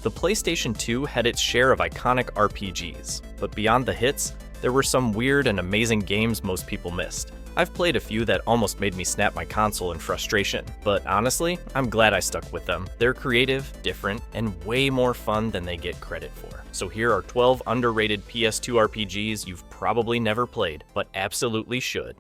The PlayStation 2 had its share of iconic RPGs, but beyond the hits, there were some weird and amazing games most people missed. I've played a few that almost made me snap my console in frustration, but honestly, I'm glad I stuck with them. They're creative, different, and way more fun than they get credit for. So here are 12 underrated PS2 RPGs you've probably never played, but absolutely should.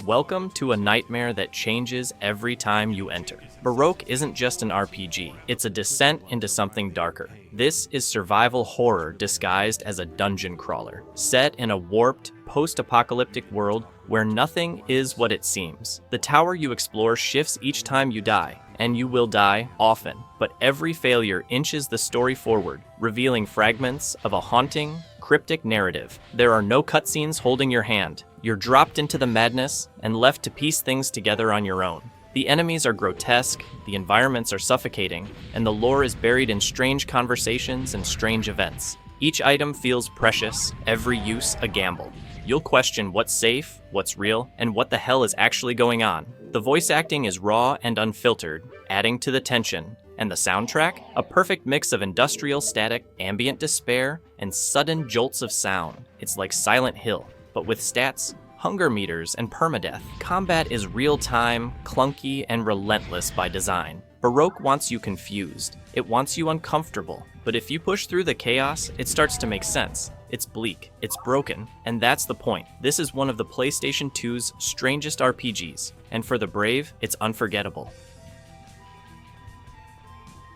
Welcome to a nightmare that changes every time you enter. Baroque isn't just an RPG, it's a descent into something darker. This is survival horror disguised as a dungeon crawler, set in a warped, post-apocalyptic world where nothing is what it seems. The tower you explore shifts each time you die, and you will die often, but every failure inches the story forward, revealing fragments of a haunting, cryptic narrative. There are no cutscenes holding your hand. You're dropped into the madness and left to piece things together on your own. The enemies are grotesque, the environments are suffocating, and the lore is buried in strange conversations and strange events. Each item feels precious, every use a gamble. You'll question what's safe, what's real, and what the hell is actually going on. The voice acting is raw and unfiltered, adding to the tension. And the soundtrack? A perfect mix of industrial static, ambient despair, and sudden jolts of sound. It's like Silent Hill, but with stats, hunger meters, and permadeath. Combat is real-time, clunky, and relentless by design. Baroque wants you confused. It wants you uncomfortable. But if you push through the chaos, it starts to make sense. It's bleak, it's broken, and that's the point. This is one of the PlayStation 2's strangest RPGs, and for the brave, it's unforgettable.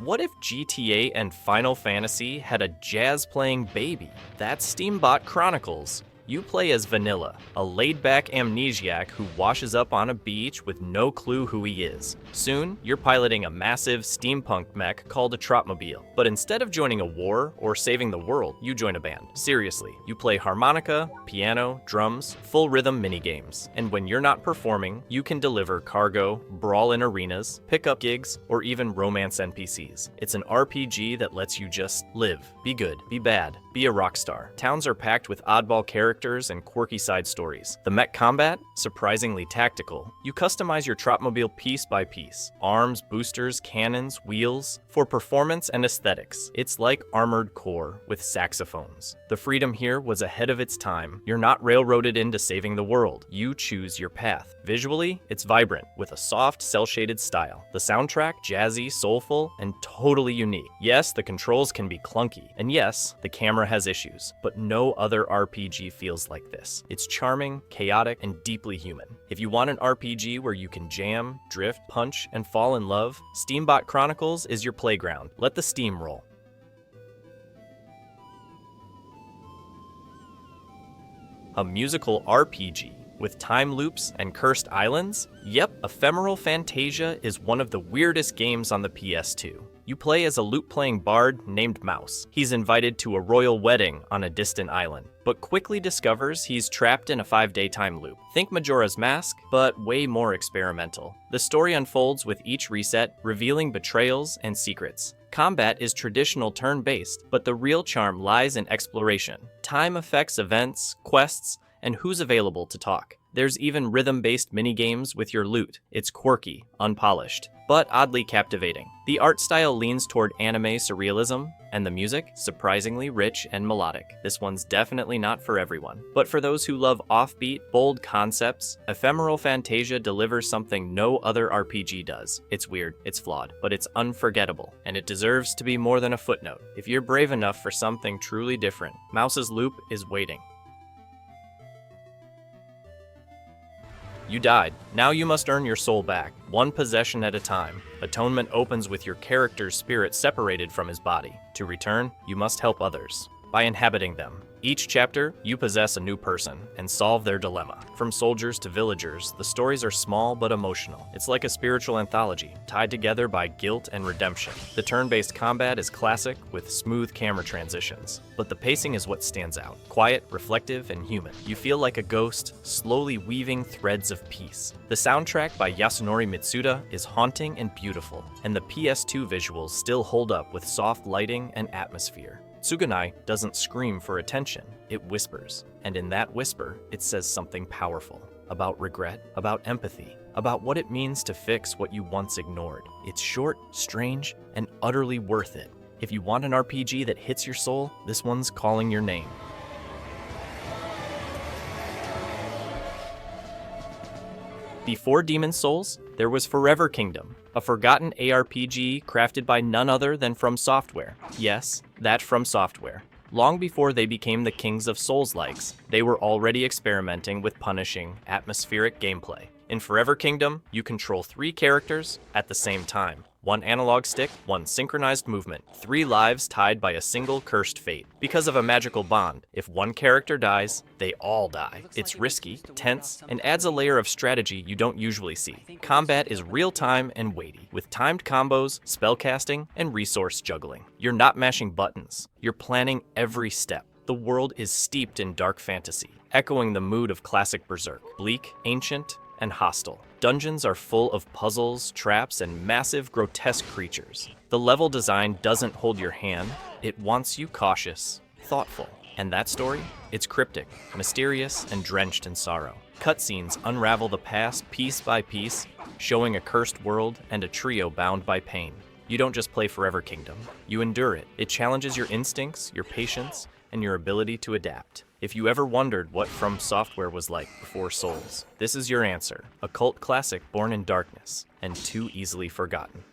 What if GTA and Final Fantasy had a jazz-playing baby? That's Steambot Chronicles. You play as Vanilla, a laid-back amnesiac who washes up on a beach with no clue who he is. Soon, you're piloting a massive steampunk mech called a Tropmobile. But instead of joining a war or saving the world, you join a band. Seriously, you play harmonica, piano, drums, full rhythm minigames. And when you're not performing, you can deliver cargo, brawl in arenas, pick up gigs, or even romance NPCs. It's an RPG that lets you just live, be good, be bad, be a rock star. Towns are packed with oddball characters and quirky side stories. The mech combat? Surprisingly tactical. You customize your Tropmobile piece by piece. Arms, boosters, cannons, wheels. For performance and aesthetics, it's like Armored Core with saxophones. The freedom here was ahead of its time. You're not railroaded into saving the world. You choose your path. Visually, it's vibrant, with a soft, cel-shaded style. The soundtrack, jazzy, soulful, and totally unique. Yes, the controls can be clunky, and yes, the camera has issues, but no other RPG feels like this. It's charming, chaotic, and deeply human. If you want an RPG where you can jam, drift, punch, and fall in love, Steambot Chronicles is your playground. Let the steam roll. A musical RPG with time loops and cursed islands? Yep, Ephemeral Fantasia is one of the weirdest games on the PS2. You play as a lute-playing bard named Mouse. He's invited to a royal wedding on a distant island, but quickly discovers he's trapped in a 5-day time loop. Think Majora's Mask, but way more experimental. The story unfolds with each reset, revealing betrayals and secrets. Combat is traditional turn-based, but the real charm lies in exploration. Time affects events, quests, and who's available to talk. There's even rhythm-based minigames with your loot. It's quirky, unpolished, but oddly captivating. The art style leans toward anime surrealism, and the music, surprisingly rich and melodic. This one's definitely not for everyone. But for those who love offbeat, bold concepts, Ephemeral Fantasia delivers something no other RPG does. It's weird, it's flawed, but it's unforgettable, and it deserves to be more than a footnote. If you're brave enough for something truly different, Mouse's Loop is waiting. You died. Now you must earn your soul back, one possession at a time. Atonement opens with your character's spirit separated from his body. To return, you must help others by inhabiting them. Each chapter, you possess a new person and solve their dilemma. From soldiers to villagers, the stories are small but emotional. It's like a spiritual anthology, tied together by guilt and redemption. The turn-based combat is classic with smooth camera transitions, but the pacing is what stands out. Quiet, reflective, and human. You feel like a ghost, slowly weaving threads of peace. The soundtrack by Yasunori Mitsuda is haunting and beautiful, and the PS2 visuals still hold up with soft lighting and atmosphere. Tsugunai doesn't scream for attention, it whispers. And in that whisper, it says something powerful. About regret, about empathy, about what it means to fix what you once ignored. It's short, strange, and utterly worth it. If you want an RPG that hits your soul, this one's calling your name. Before Demon's Souls, there was Forever Kingdom, a forgotten ARPG crafted by none other than From Software. Yes, that From Software. Long before they became the kings of Souls-likes, they were already experimenting with punishing, atmospheric gameplay. In Forever Kingdom, you control 3 characters at the same time. 1 analog stick, 1 synchronized movement, 3 lives tied by a single cursed fate. Because of a magical bond, if one character dies, they all die. It's risky, tense, and adds a layer of strategy you don't usually see. Combat is real-time and weighty, with timed combos, spellcasting, and resource juggling. You're not mashing buttons, you're planning every step. The world is steeped in dark fantasy, echoing the mood of classic Berserk, bleak, ancient, and hostile. Dungeons are full of puzzles, traps, and massive, grotesque creatures. The level design doesn't hold your hand, it wants you cautious, thoughtful. And that story? It's cryptic, mysterious, and drenched in sorrow. Cutscenes unravel the past piece by piece, showing a cursed world and a trio bound by pain. You don't just play Forever Kingdom, you endure it. It challenges your instincts, your patience, and your ability to adapt. If you ever wondered what From Software was like before Souls, this is your answer. A cult classic born in darkness and too easily forgotten.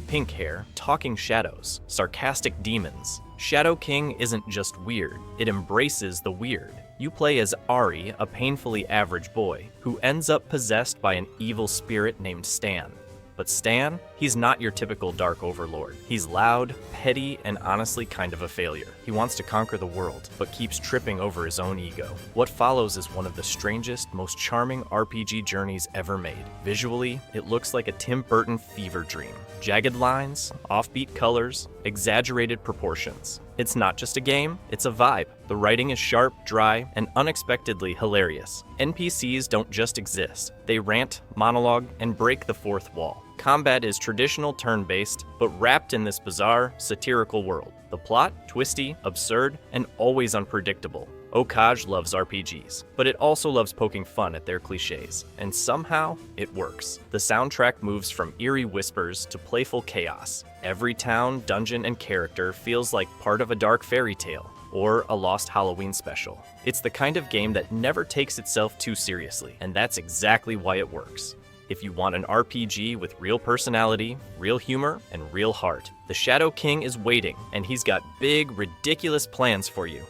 Pink hair, talking shadows, sarcastic demons. Shadow King isn't just weird, it embraces the weird. You play as Ari, a painfully average boy, who ends up possessed by an evil spirit named Stan. But Stan, he's not your typical dark overlord. He's loud, petty, and honestly kind of a failure. He wants to conquer the world, but keeps tripping over his own ego. What follows is one of the strangest, most charming RPG journeys ever made. Visually, it looks like a Tim Burton fever dream. Jagged lines, offbeat colors, exaggerated proportions. It's not just a game, it's a vibe. The writing is sharp, dry, and unexpectedly hilarious. NPCs don't just exist. They rant, monologue, and break the fourth wall. Combat is traditional turn-based, but wrapped in this bizarre, satirical world. The plot, twisty, absurd, and always unpredictable. Okage loves RPGs, but it also loves poking fun at their cliches, and somehow, it works. The soundtrack moves from eerie whispers to playful chaos. Every town, dungeon, and character feels like part of a dark fairy tale, or a lost Halloween special. It's the kind of game that never takes itself too seriously, and that's exactly why it works. If you want an RPG with real personality, real humor, and real heart, the Shadow King is waiting, and he's got big, ridiculous plans for you.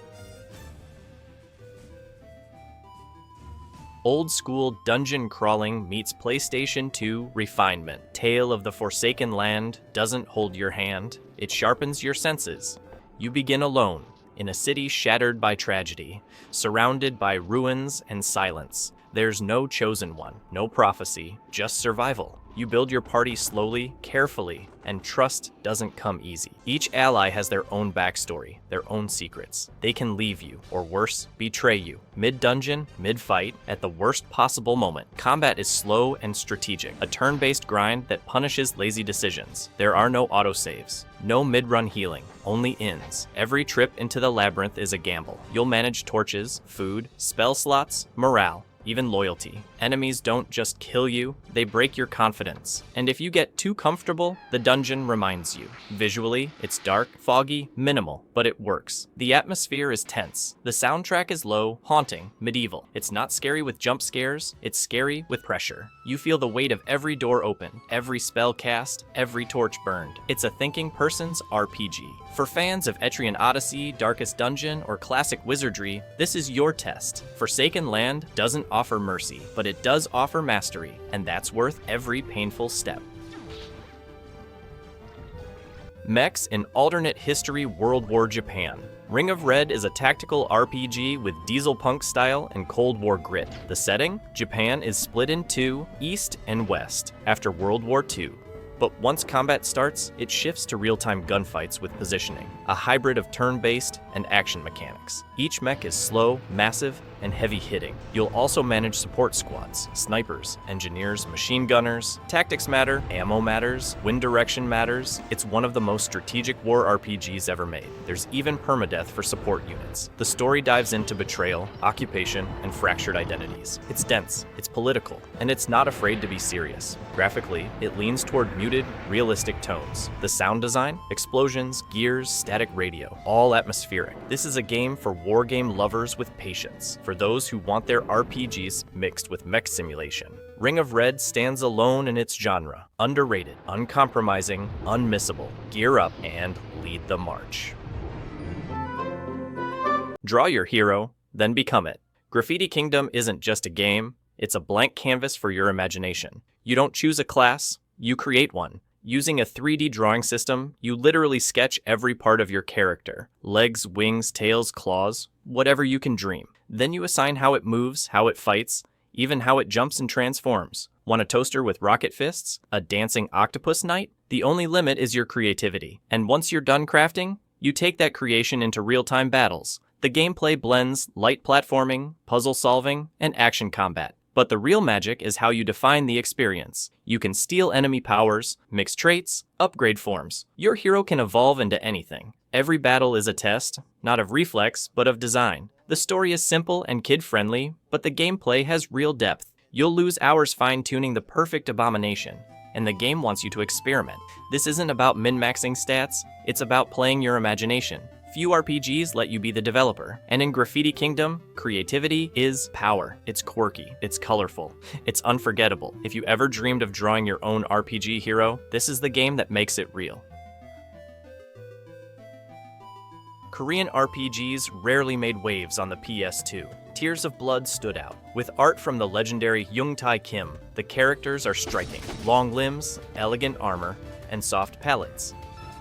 Old school dungeon crawling meets PlayStation 2 refinement. Tale of the Forsaken Land doesn't hold your hand, it sharpens your senses. You begin alone, in a city shattered by tragedy, surrounded by ruins and silence. There's no chosen one, no prophecy, just survival. You build your party slowly, carefully, and trust doesn't come easy. Each ally has their own backstory, their own secrets. They can leave you, or worse, betray you. Mid-dungeon, mid-fight, at the worst possible moment. Combat is slow and strategic, a turn-based grind that punishes lazy decisions. There are no autosaves, no mid-run healing, only ins. Every trip into the labyrinth is a gamble. You'll manage torches, food, spell slots, morale, even loyalty. Enemies don't just kill you, they break your confidence. And if you get too comfortable, the dungeon reminds you. Visually, it's dark, foggy, minimal, but it works. The atmosphere is tense. The soundtrack is low, haunting, medieval. It's not scary with jump scares, it's scary with pressure. You feel the weight of every door open, every spell cast, every torch burned. It's a thinking person's RPG. For fans of Etrian Odyssey, Darkest Dungeon, or classic Wizardry, this is your test. Forsaken Land doesn't offer mercy, but it does offer mastery, and that's worth every painful step. Mechs in alternate history World War Japan. Ring of Red is a tactical RPG with diesel punk style and Cold War grit. The setting? Japan is split in two, East and West, after World War II. But once combat starts, it shifts to real-time gunfights with positioning, a hybrid of turn-based and action mechanics. Each mech is slow, massive, and heavy hitting. You'll also manage support squads, snipers, engineers, machine gunners. Tactics matter, ammo matters, wind direction matters. It's one of the most strategic war RPGs ever made. There's even permadeath for support units. The story dives into betrayal, occupation, and fractured identities. It's dense, it's political, and it's not afraid to be serious. Graphically, it leans toward muted, realistic tones. The sound design, explosions, gears, static radio, all atmospheric. This is a game for wargame lovers with patience, for those who want their RPGs mixed with mech simulation. Ring of Red stands alone in its genre. Underrated, uncompromising, unmissable. Gear up and lead the march. Draw your hero, then become it. Graffiti Kingdom isn't just a game, it's a blank canvas for your imagination. You don't choose a class, you create one. Using a 3D drawing system, you literally sketch every part of your character. Legs, wings, tails, claws, whatever you can dream. Then you assign how it moves, how it fights, even how it jumps and transforms. Want a toaster with rocket fists? A dancing octopus knight? The only limit is your creativity. And once you're done crafting, you take that creation into real-time battles. The gameplay blends light platforming, puzzle solving, and action combat. But the real magic is how you define the experience. You can steal enemy powers, mix traits, upgrade forms. Your hero can evolve into anything. Every battle is a test, not of reflex, but of design. The story is simple and kid-friendly, but the gameplay has real depth. You'll lose hours fine-tuning the perfect abomination, and the game wants you to experiment. This isn't about min-maxing stats, it's about playing your imagination. Few RPGs let you be the developer, and in Graffiti Kingdom, creativity is power. It's quirky, it's colorful, it's unforgettable. If you ever dreamed of drawing your own RPG hero, this is the game that makes it real. Korean RPGs rarely made waves on the PS2. Tears of Blood stood out. With art from the legendary Yoongtae Kim, the characters are striking. Long limbs, elegant armor, and soft palettes.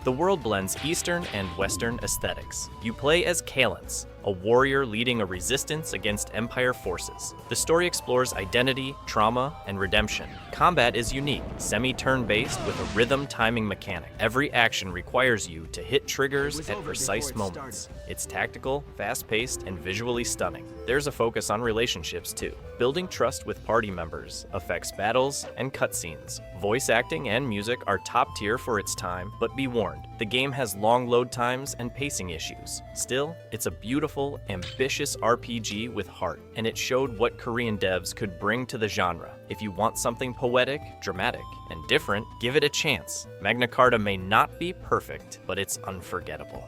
The world blends Eastern and Western aesthetics. You play as Kalance, a warrior leading a resistance against Empire forces. The story explores identity, trauma, and redemption. Combat is unique, semi-turn-based with a rhythm timing mechanic. Every action requires you to hit triggers at precise moments. It's tactical, fast-paced, and visually stunning. There's a focus on relationships too. Building trust with party members affects battles and cutscenes. Voice acting and music are top tier for its time, but be warned, the game has long load times and pacing issues. Still, it's a beautiful, ambitious RPG with heart, and it showed what Korean devs could bring to the genre. If you want something poetic, dramatic, and different, give it a chance. Magna Carta may not be perfect, but it's unforgettable.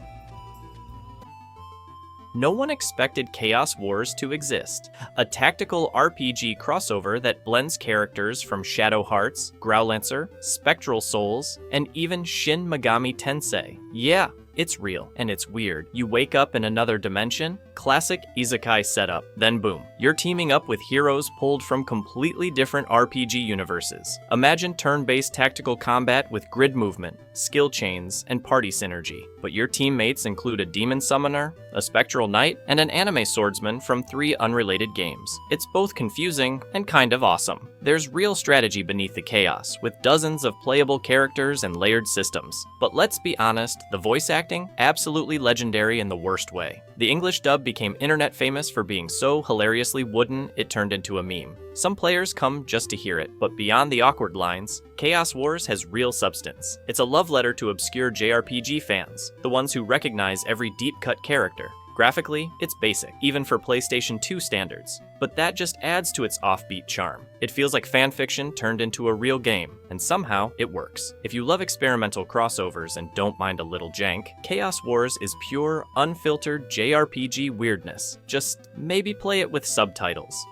No one expected Chaos Wars to exist, a tactical RPG crossover that blends characters from Shadow Hearts, Growlancer, Spectral Souls, and even Shin Megami Tensei. Yeah, it's real, and it's weird. You wake up in another dimension, classic isekai setup, then boom, you're teaming up with heroes pulled from completely different RPG universes. Imagine turn-based tactical combat with grid movement, skill chains, and party synergy. But your teammates include a demon summoner, a spectral knight, and an anime swordsman from 3 unrelated games. It's both confusing and kind of awesome. There's real strategy beneath the chaos, with dozens of playable characters and layered systems. But let's be honest, the voice acting, absolutely legendary in the worst way. The English dub became internet famous for being so hilariously wooden it turned into a meme. Some players come just to hear it, but beyond the awkward lines, Chaos Wars has real substance. It's a love letter to obscure JRPG fans, the ones who recognize every deep-cut character. Graphically, it's basic, even for PlayStation 2 standards, but that just adds to its offbeat charm. It feels like fanfiction turned into a real game, and somehow it works. If you love experimental crossovers and don't mind a little jank, Chaos Wars is pure, unfiltered JRPG weirdness. Just maybe play it with subtitles.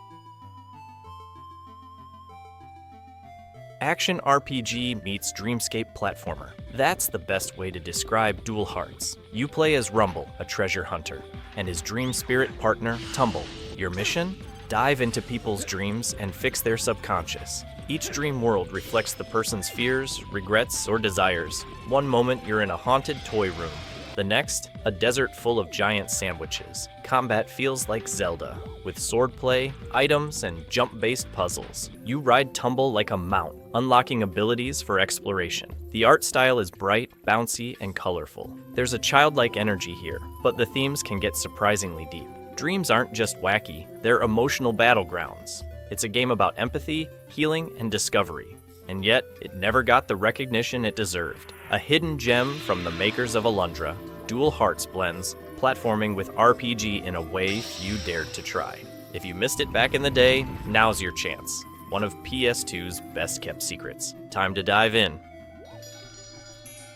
Action RPG meets dreamscape platformer. That's the best way to describe Dual Hearts. You play as Rumble, a treasure hunter, and his dream spirit partner, Tumble. Your mission? Dive into people's dreams and fix their subconscious. Each dream world reflects the person's fears, regrets, or desires. One moment you're in a haunted toy room. The next, a desert full of giant sandwiches. Combat feels like Zelda, with swordplay, items, and jump-based puzzles. You ride Tumble like a mount, unlocking abilities for exploration. The art style is bright, bouncy, and colorful. There's a childlike energy here, but the themes can get surprisingly deep. Dreams aren't just wacky, they're emotional battlegrounds. It's a game about empathy, healing, and discovery. And yet, it never got the recognition it deserved. A hidden gem from the makers of Alundra, Dual Hearts blends platforming with RPG in a way few dared to try. If you missed it back in the day, now's your chance. One of PS2's best-kept secrets. Time to dive in.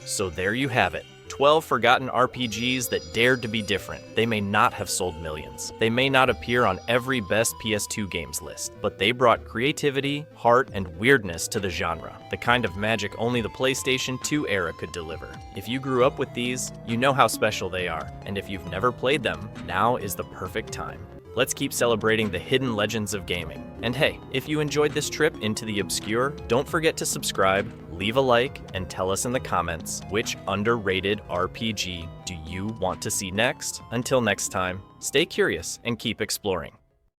So there you have it. 12 forgotten RPGs that dared to be different. They may not have sold millions. They may not appear on every best PS2 games list, but they brought creativity, heart, and weirdness to the genre. The kind of magic only the PlayStation 2 era could deliver. If you grew up with these, you know how special they are. And if you've never played them, now is the perfect time. Let's keep celebrating the hidden legends of gaming. And hey, if you enjoyed this trip into the obscure, don't forget to subscribe, leave a like, and tell us in the comments which underrated RPG do you want to see next. Until next time, stay curious and keep exploring.